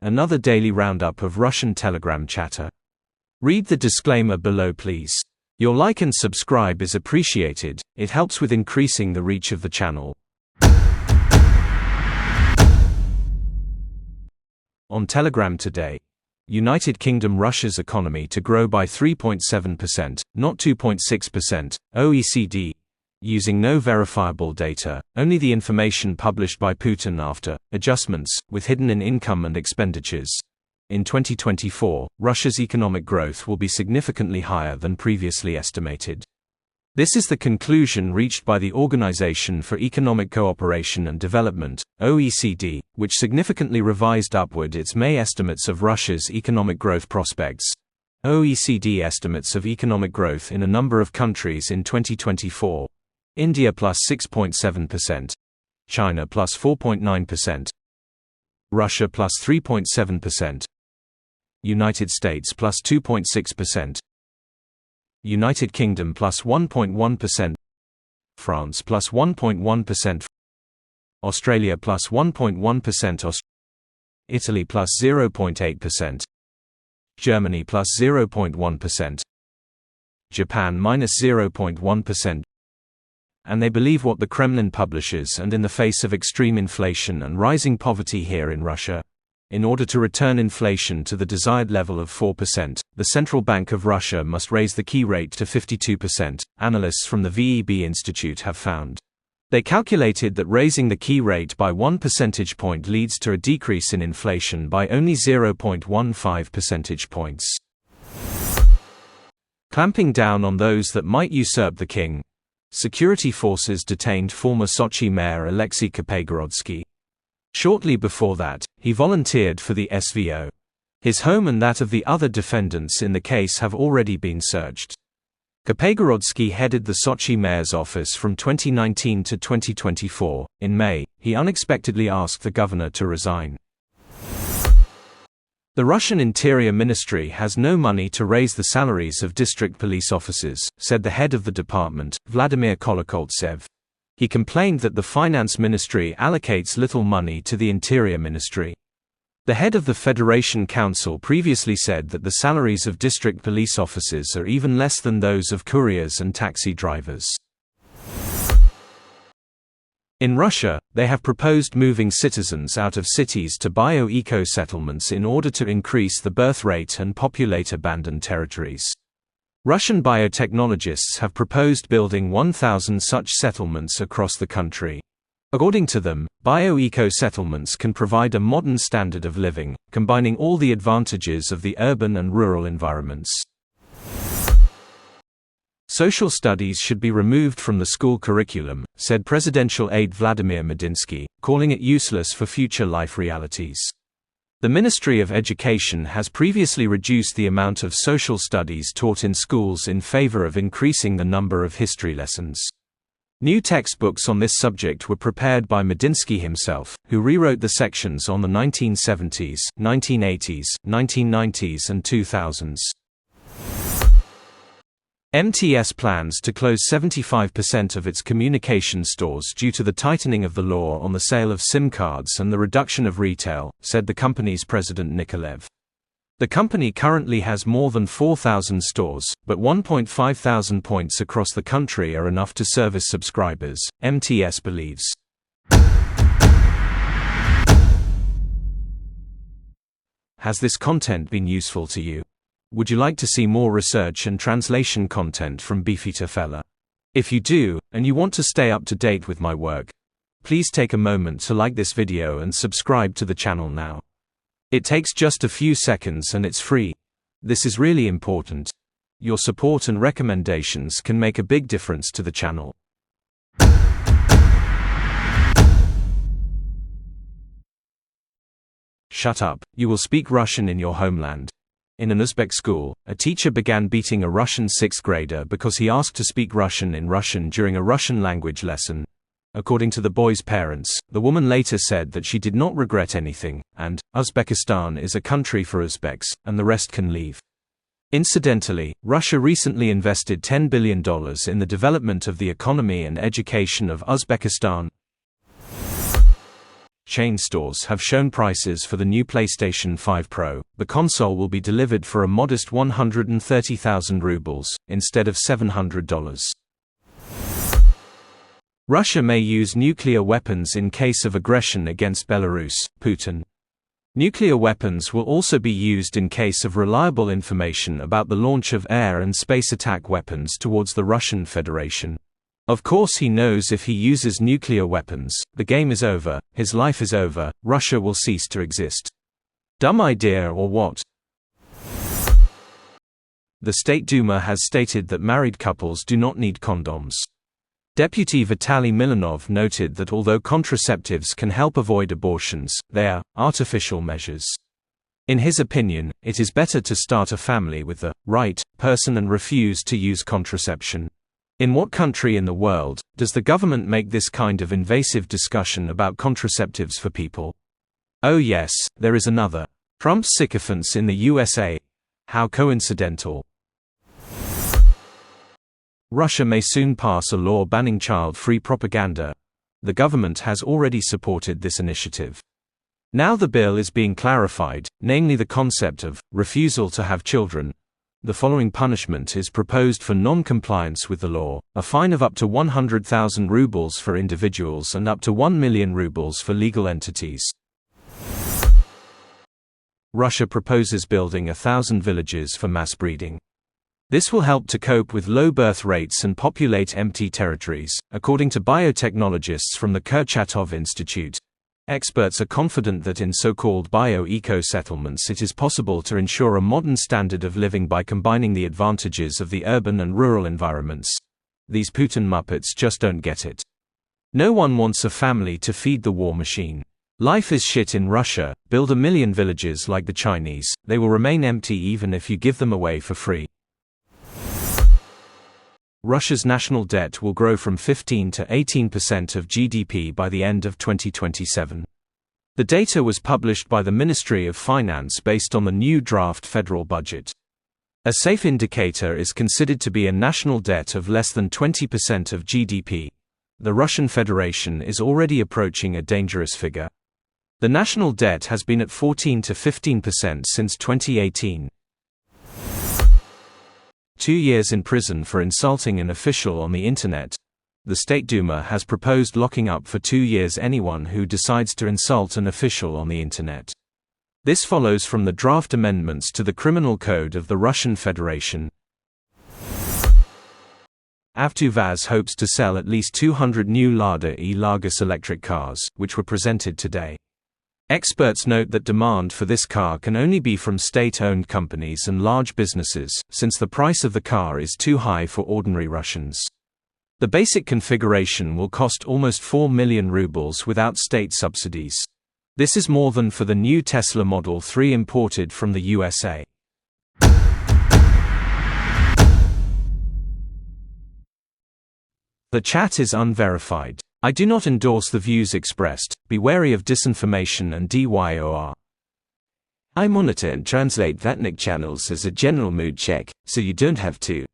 Another daily roundup of Russian Telegram chatter. Read the disclaimer below, please. Your like and subscribe is appreciated, it helps with increasing the reach of the channel. On Telegram today. United Kingdom Russia's economy to grow by 3.7%, not 2.6%, OECD. Using no verifiable data, only the information published by Putin after adjustments, with hidden in income and expenditures. In 2024, Russia's economic growth will be significantly higher than previously estimated. This is the conclusion reached by the Organization for Economic Cooperation and Development, OECD, which significantly revised upward its May estimates of Russia's economic growth prospects. OECD estimates of economic growth in a number of countries in 2024. India plus 6.7%. China plus 4.9%. Russia plus 3.7%. United States plus 2.6%. United Kingdom plus 1.1%. France plus 1.1%. Australia plus 1.1%. Italy plus 0.8%. Germany plus 0.1%. Japan minus 0.1%. And they believe what the Kremlin publishes, and in the face of extreme inflation and rising poverty here in Russia. In order to return inflation to the desired level of 4%, the Central Bank of Russia must raise the key rate to 52%, analysts from the VEB Institute have found. They calculated that raising the key rate by 1 percentage point leads to a decrease in inflation by only 0.15 percentage points. Clamping down on those that might usurp the king. Security forces detained former Sochi mayor Alexei Kapegorodsky. Shortly before that, he volunteered for the SVO. His home and that of the other defendants in the case have already been searched. Kapegorodsky headed the Sochi mayor's office from 2019 to 2024. In May, he unexpectedly asked the governor to resign. The Russian Interior Ministry has no money to raise the salaries of district police officers, said the head of the department, Vladimir Kolokoltsev. He complained that the Finance Ministry allocates little money to the Interior Ministry. The head of the Federation Council previously said that the salaries of district police officers are even less than those of couriers and taxi drivers. In Russia, they have proposed moving citizens out of cities to bio-eco settlements in order to increase the birth rate and populate abandoned territories. Russian biotechnologists have proposed building 1,000 such settlements across the country. According to them, bio-eco settlements can provide a modern standard of living, combining all the advantages of the urban and rural environments. Social studies should be removed from the school curriculum, said presidential aide Vladimir Medinsky, calling it useless for future life realities. The Ministry of Education has previously reduced the amount of social studies taught in schools in favor of increasing the number of history lessons. New textbooks on this subject were prepared by Medinsky himself, who rewrote the sections on the 1970s, 1980s, 1990s and 2000s. MTS plans to close 75% of its communication stores due to the tightening of the law on the sale of SIM cards and the reduction of retail, said the company's president Nikolaev. The company currently has more than 4,000 stores, but 1,500 points across the country are enough to service subscribers, MTS believes. Has this content been useful to you? Would you like to see more research and translation content from Beefeater Fella? If you do, and you want to stay up to date with my work, please take a moment to like this video and subscribe to the channel now. It takes just a few seconds and it's free. This is really important. Your support and recommendations can make a big difference to the channel. Shut up, you will speak Russian in your homeland. In an Uzbek school, a teacher began beating a Russian 6th grader because he asked to speak Russian in Russian during a Russian language lesson. According to the boy's parents, the woman later said that she did not regret anything, and Uzbekistan is a country for Uzbeks, and the rest can leave. Incidentally, Russia recently invested $10 billion in the development of the economy and education of Uzbekistan. chain stores have shown prices for the new PlayStation 5 Pro. The console will be delivered for a modest 130,000 rubles, instead of $700. Russia may use nuclear weapons in case of aggression against Belarus, Putin. Nuclear weapons will also be used in case of reliable information about the launch of air and space attack weapons towards the Russian Federation. Of course, he knows if he uses nuclear weapons, the game is over, his life is over, Russia will cease to exist. Dumb idea or what? The State Duma has stated that married couples do not need condoms. Deputy Vitaly Milanov noted that although contraceptives can help avoid abortions, they are artificial measures. In his opinion, it is better to start a family with the right person and refuse to use contraception. In what country in the world does the government make this kind of invasive discussion about contraceptives for people? Oh yes, there is another. Trump's sycophants in the USA. How coincidental. Russia may soon pass a law banning child-free propaganda. The government has already supported this initiative. Now the bill is being clarified, namely the concept of refusal to have children. The following punishment is proposed for non-compliance with the law: a fine of up to 100,000 rubles for individuals and up to 1 million rubles for legal entities. Russia proposes building 1,000 villages for mass breeding. This will help to cope with low birth rates and populate empty territories, according to biotechnologists from the Kurchatov Institute. Experts are confident that in so-called bio-eco settlements it is possible to ensure a modern standard of living by combining the advantages of the urban and rural environments. These Putin Muppets just don't get it. No one wants a family to feed the war machine. Life is shit in Russia. Build 1 million villages like the Chinese, they will remain empty even if you give them away for free. Russia's national debt will grow from 15 to 18% of GDP by the end of 2027. The data was published by the Ministry of Finance based on the new draft federal budget. A safe indicator is considered to be a national debt of less than 20% of GDP. The Russian Federation is already approaching a dangerous figure. The national debt has been at 14 to 15% since 2018. 2 years in prison for insulting an official on the internet. The State Duma has proposed locking up for 2 years anyone who decides to insult an official on the internet. This follows from the draft amendments to the Criminal Code of the Russian Federation. Avtovaz hopes to sell at least 200 new Lada e-Largus electric cars, which were presented today. Experts note that demand for this car can only be from state-owned companies and large businesses, since the price of the car is too high for ordinary Russians. The basic configuration will cost almost 4 million rubles without state subsidies. This is more than for the new Tesla Model 3 imported from the USA. The chat is unverified. I do not endorse the views expressed. Be wary of disinformation and DYOR. I monitor and translate Vatnik channels as a general mood check, so you don't have to.